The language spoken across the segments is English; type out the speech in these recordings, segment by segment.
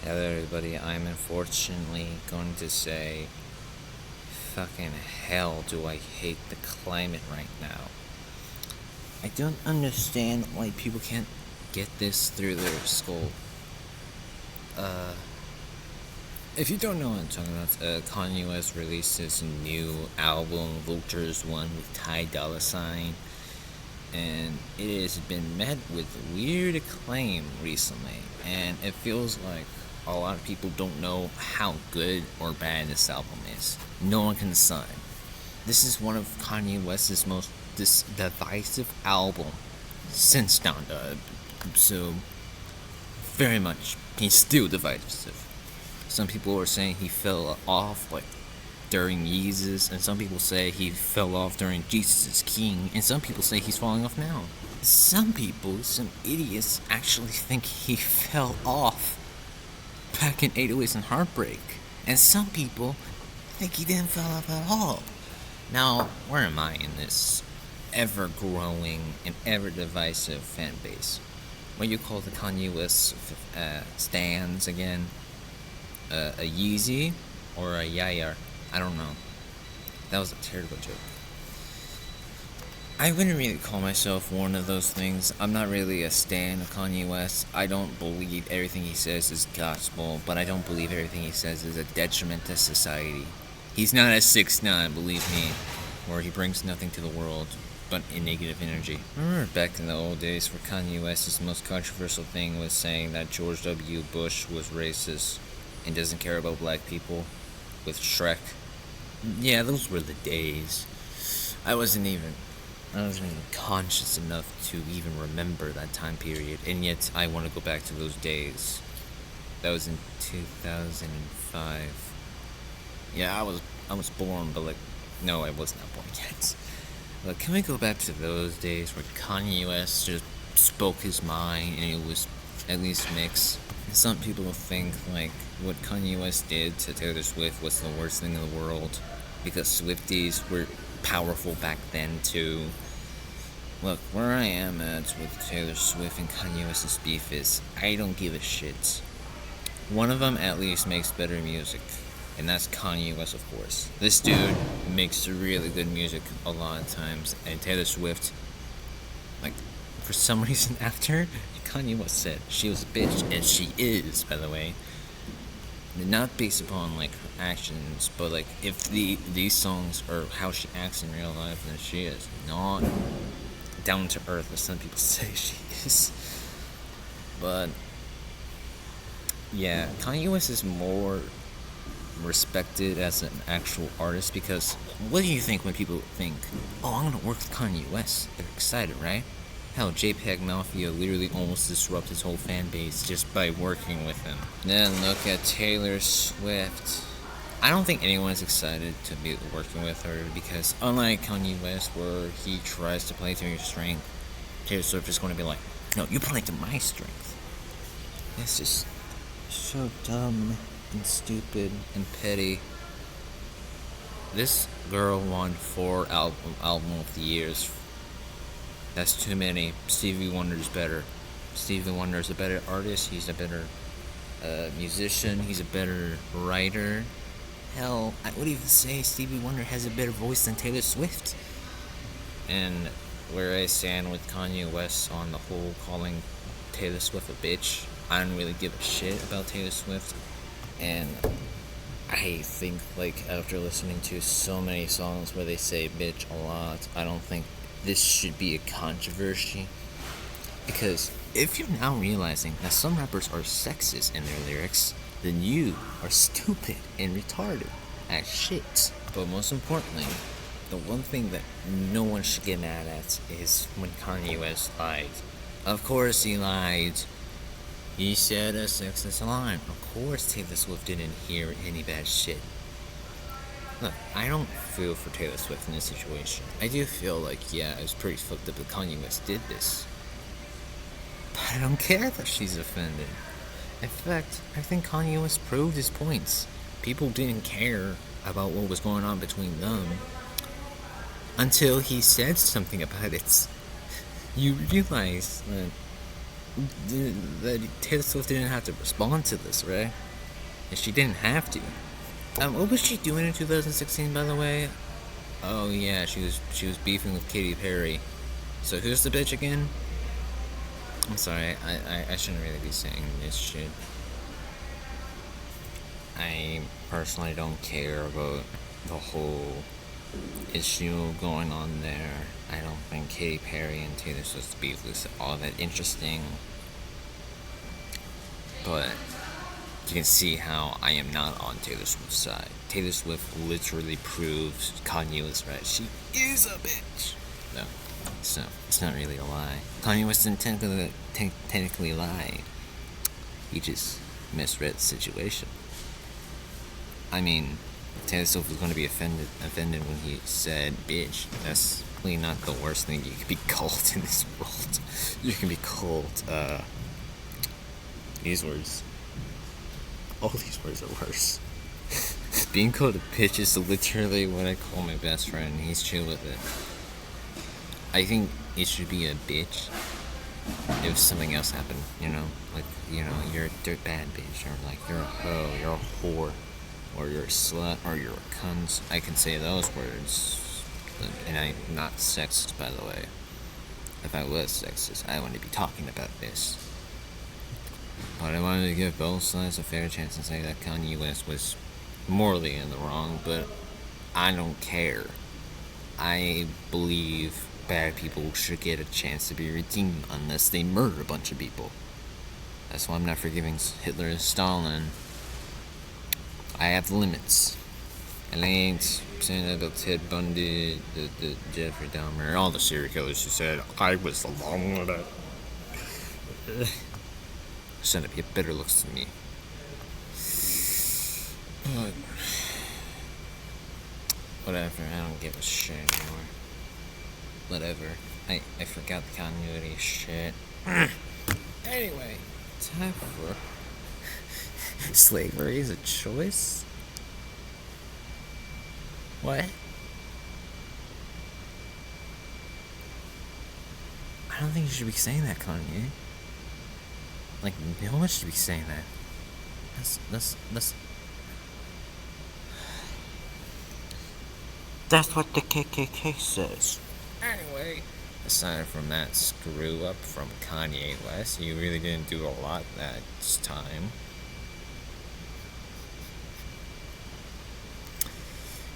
Hello, everybody. I'm unfortunately going to say, fucking hell, do I hate the climate right now. I don't understand why people can't get this through their skull. Uh, if you don't know what I'm talking about, Kanye West released his new album, Vultures One, with Ty Dolla Sign, and it has been met with weird acclaim recently, and it feels like a lot of people don't know how good or bad this album is. No one can decide. This is one of Kanye West's most divisive album since Down. So very much he's still divisive. Some people are saying he fell off like during Yeezus, and some people say he fell off during Jesus is King, and some people say he's falling off now. Some people, some idiots, actually think he fell off back in 808s and Heartbreak, and some people think he didn't fall off at all. Now, where am I in this ever-growing and ever-divisive fan base? What you call the Kanye West stands again? A Yeezy or a Yayar? I don't know. That was a terrible joke. I wouldn't really call myself one of those things. I'm not really a stan of Kanye West. I don't believe everything he says is gospel, but I don't believe everything he says is a detriment to society. He's not a 6ix9ine, believe me, where he brings nothing to the world but a negative energy. Remember back in the old days where Kanye West's most controversial thing was saying that George W. Bush was racist and doesn't care about black people with Shrek? Yeah, those were the days. I wasn't even conscious enough to even remember that time period, and yet I want to go back to those days. That was in 2005. Yeah, I was born, but no, I was not born yet. But can we go back to those days where Kanye West just spoke his mind and it was at least mixed? Some people think what Kanye West did to Taylor Swift was the worst thing in the world because Swifties were powerful back then too. Look, where I am at with Taylor Swift and Kanye West's beef is I don't give a shit. One of them at least makes better music, and that's Kanye West, of course. This dude makes really good music a lot of times, and Taylor Swift, for some reason after Kanye West said she was a bitch, and she is, by the way. Not based upon her actions, but if these songs are how she acts in real life, then she is not down to earth as some people say she is. But yeah, Kanye West is more respected as an actual artist because what do you think when people think, oh, I'm gonna work with Kanye West? They're excited, right? Hell, JPEG Mafia literally almost disrupted his whole fan base just by working with him. Then look at Taylor Swift. I don't think anyone's excited to be working with her because unlike Kanye West where he tries to play to your strength, Taylor Swift is going to be like, no, you play to my strength. It's just so dumb and stupid and petty. This girl won 4 album of the years. That's too many. Stevie Wonder's better. Stevie Wonder's a better artist. He's a better musician. He's a better writer. Hell, I would even say Stevie Wonder has a better voice than Taylor Swift. And where I stand with Kanye West on the whole calling Taylor Swift a bitch, I don't really give a shit about Taylor Swift. And I think after listening to so many songs where they say bitch a lot, I don't think this should be a controversy. Because if you're now realizing that some rappers are sexist in their lyrics, then you are stupid and retarded as shit. But most importantly, the one thing that no one should get mad at is when Kanye West lied. Of course he lied. He said a sexist line. Of course Taylor Swift didn't hear any bad shit. Look, I don't feel for Taylor Swift in this situation. I do feel it was pretty fucked up that Kanye West did this. But I don't care that she's offended. In fact, I think Kanye West proved his points. People didn't care about what was going on between them until he said something about it. You realize that that Taylor Swift didn't have to respond to this, right? And she didn't have to. What was she doing in 2016, by the way? Oh yeah, she was beefing with Katy Perry. So who's the bitch again? I'm sorry, I shouldn't really be saying this shit. I personally don't care about the whole issue going on there. I don't think Katy Perry and Taylor Swift's beef was all that interesting. But you can see how I am not on Taylor Swift's side. Taylor Swift literally proves Kanye was right. She is a bitch. No, it's not really a lie. Kanye West didn't technically lie. He just misread the situation. I mean, Taylor Swift was going to be offended when he said bitch. That's really not the worst thing you can be called in this world. You can be called, these words. All these words are worse. Being called a bitch is literally what I call my best friend. He's chill with it. I think it should be a bitch if something else happened, like, you're a dirtbag bitch, or like, you're a hoe, you're a whore, or you're a slut, or you're a cunt. I can say those words, and I'm not sexist, by the way. If I was sexist, I wouldn't be talking about this. But I wanted to give both sides a fair chance and say that Kanye West was morally in the wrong, but I don't care. I believe bad people should get a chance to be redeemed unless they murder a bunch of people. That's why I'm not forgiving Hitler and Stalin. I have limits. And I ain't saying that about Ted Bundy, the Jeffrey Dahmer, all the serial killers who said I was along with it. Shut up, you have better looks than me. But whatever, I don't give a shit anymore. Whatever. I forgot the continuity shit. Anyway, time for slavery is a choice? What? I don't think you should be saying that, Kanye. Like, no one should be saying that. That's what the KKK says. Anyway, aside from that screw up from Kanye West, you really didn't do a lot that time.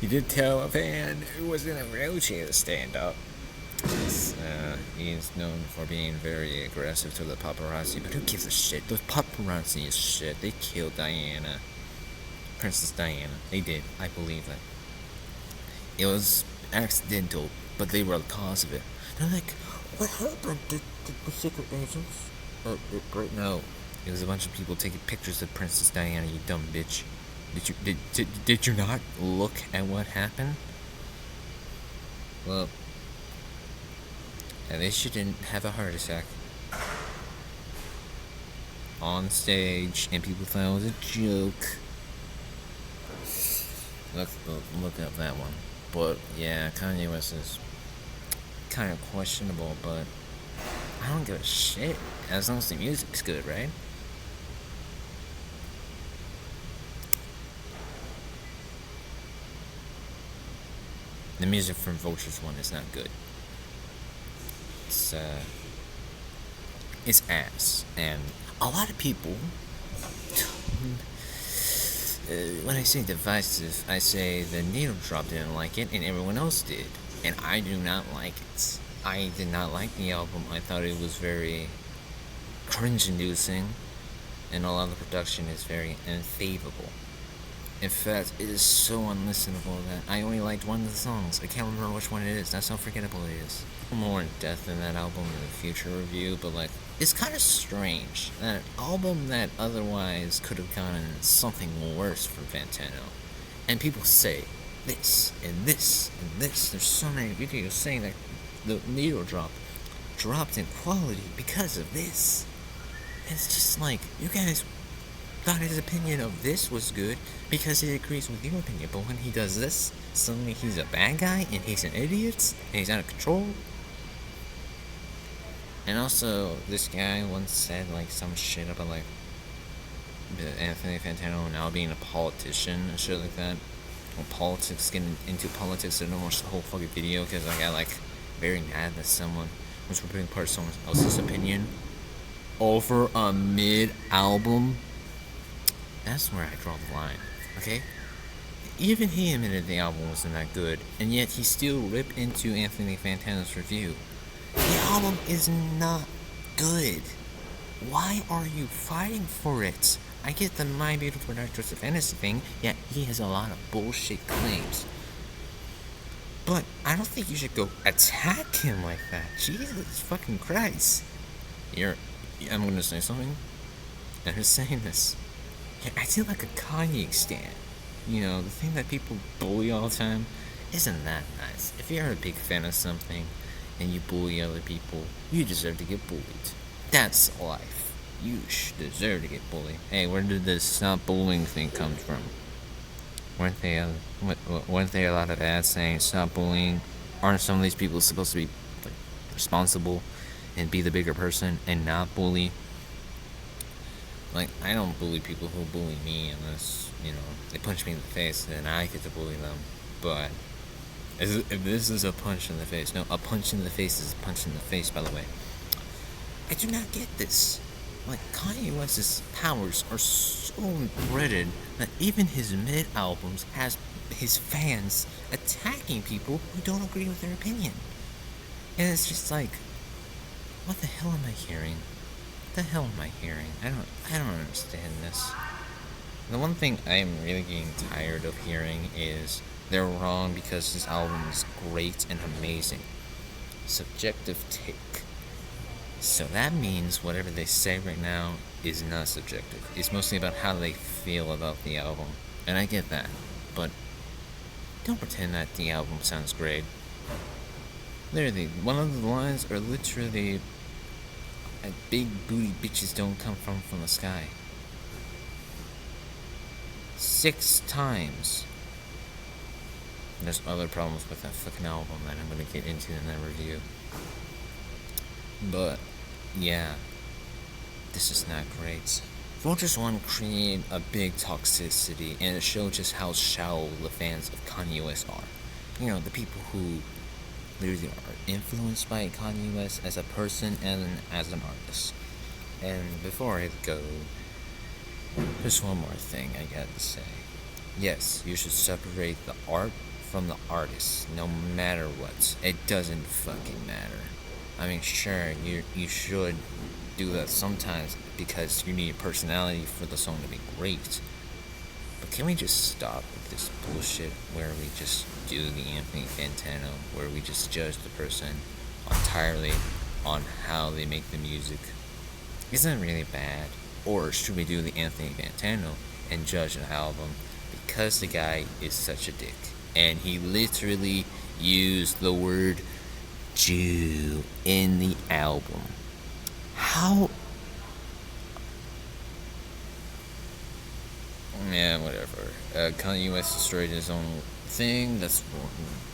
You did tell a fan who was in a wheelchair to stand up. He's known for being very aggressive to the paparazzi, but who gives a shit? Those paparazzi is shit. They killed Diana. Princess Diana. They did. I believe it. It was accidental, but they were the cause of it. They're like, what happened? Did the secret agents? No. It was a bunch of people taking pictures of Princess Diana, you dumb bitch. Did you not look at what happened? Well, at least you didn't have a heart attack on stage, and people thought it was a joke. Look up that one. But yeah, Kanye West is kind of questionable, but I don't give a shit as long as the music's good, right? The music from Vulture's one is not good. It's ass, and a lot of people. When I say divisive, I say the Needle Drop didn't like it, and everyone else did, and I do not like it. I did not like the album. I thought it was very cringe-inducing, and a lot of the production is very unfavorable. In fact, it is so unlistenable that I only liked one of the songs. I can't remember which one it is. That's how forgettable it is. More in depth in that album in a future review, but like, it's kind of strange that an album that otherwise could have gotten something worse from Fantano, and people say this and this and this. There's so many videos saying that the Needle Drop dropped in quality because of this. It's just like, you guys thought his opinion of this was good because it agrees with your opinion, but when he does this, suddenly he's a bad guy and he's an idiot and he's out of control. And also, this guy once said like some shit about like Anthony Fantano now being a politician and shit like that. Well, politics, getting into politics, I don't watch the whole fucking video because I got like very mad that someone was ripping apart someone else's opinion over a mid album. That's where I draw the line, okay? Even he admitted the album wasn't that good, and yet he still ripped into Anthony Fantano's review. The album is not good. Why are you fighting for it? I get the My Beautiful Dark Twisted Fantasy thing, yet he has a lot of bullshit claims. But I don't think you should go attack him like that. Jesus fucking Christ. I'm gonna say something. I'm just saying this. You're acting like a Kanye stan. You know, the thing that people bully all the time isn't that nice. If you're a big fan of something and you bully other people, you deserve to get bullied. That's life. You deserve to get bullied. Hey, where did this stop bullying thing come from? Weren't they a lot of ads saying stop bullying? Aren't some of these people supposed to be like responsible and be the bigger person and not bully? Like, I don't bully people who bully me unless, you know, they punch me in the face, then I get to bully them. But if this is a punch in the face, no, a punch in the face is a punch in the face, by the way. I do not get this. Like, Kanye West's powers are so embedded that even his mid-albums has his fans attacking people who don't agree with their opinion. And it's just like, what the hell am I hearing? What the hell am I hearing? I don't understand this. The one thing I'm really getting tired of hearing is they're wrong because this album is great and amazing. Subjective take. So that means whatever they say right now is not subjective. It's mostly about how they feel about the album. And I get that. But don't pretend that the album sounds great. Literally, one of the lines are literally big booty bitches don't come from the sky. 6 times. There's other problems with that fucking album that I'm gonna get into in that review. But, yeah. This is not great. Voters want to create a big toxicity and show just how shallow the fans of Kanye West are. You know, the people who literally are influenced by Kanye West as a person and as an artist. And before I go, there's one more thing I gotta say. Yes, you should separate the art from the artist, no matter what. It doesn't fucking matter. I mean, sure, you should do that sometimes because you need a personality for the song to be great. But can we just stop with this bullshit where we just do the Anthony Fantano, where we just judge the person entirely on how they make the music? Isn't it really bad? Or should we do the Anthony Fantano and judge an album because the guy is such a dick? And he literally used the word Jew in the album. How? Yeah, whatever. Kanye West destroyed his own thing. That's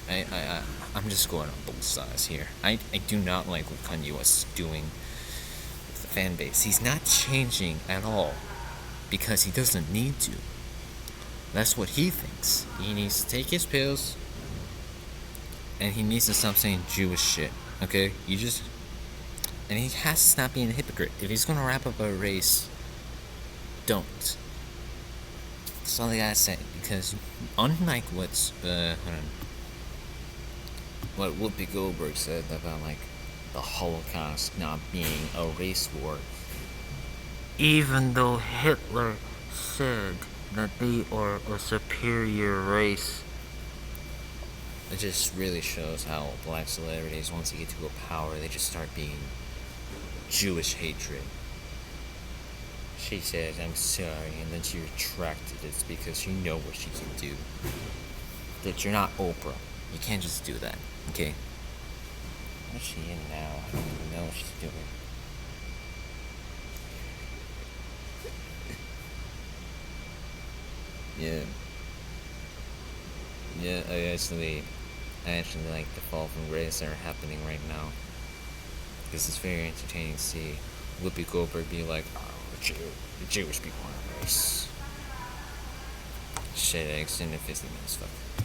I'm just going on both sides here. I do not like what Kanye West is doing with the fan base. He's not changing at all because he doesn't need to. That's what he thinks. He needs to take his pills and he needs to stop saying Jewish shit. Okay? And he has to stop being a hypocrite. If he's gonna wrap up a race, don't. That's all I gotta say. Because unlike what Whoopi Goldberg said about like the Holocaust not being a race war, even though Hitler said that they are a superior race, it just really shows how black celebrities, once they get to a power, they just start being Jewish hatred. She said, "I'm sorry," and then she retracted it because she know what she can do. That you're not Oprah. You can't just do that, okay? What's she in now? I don't even know what she's doing. Yeah, I actually like the fall from grace that are happening right now. Because it's very entertaining to see Whoopi Goldberg be like, oh, the Jewish people aren't race. Shit, I extended 50 minutes, fuck.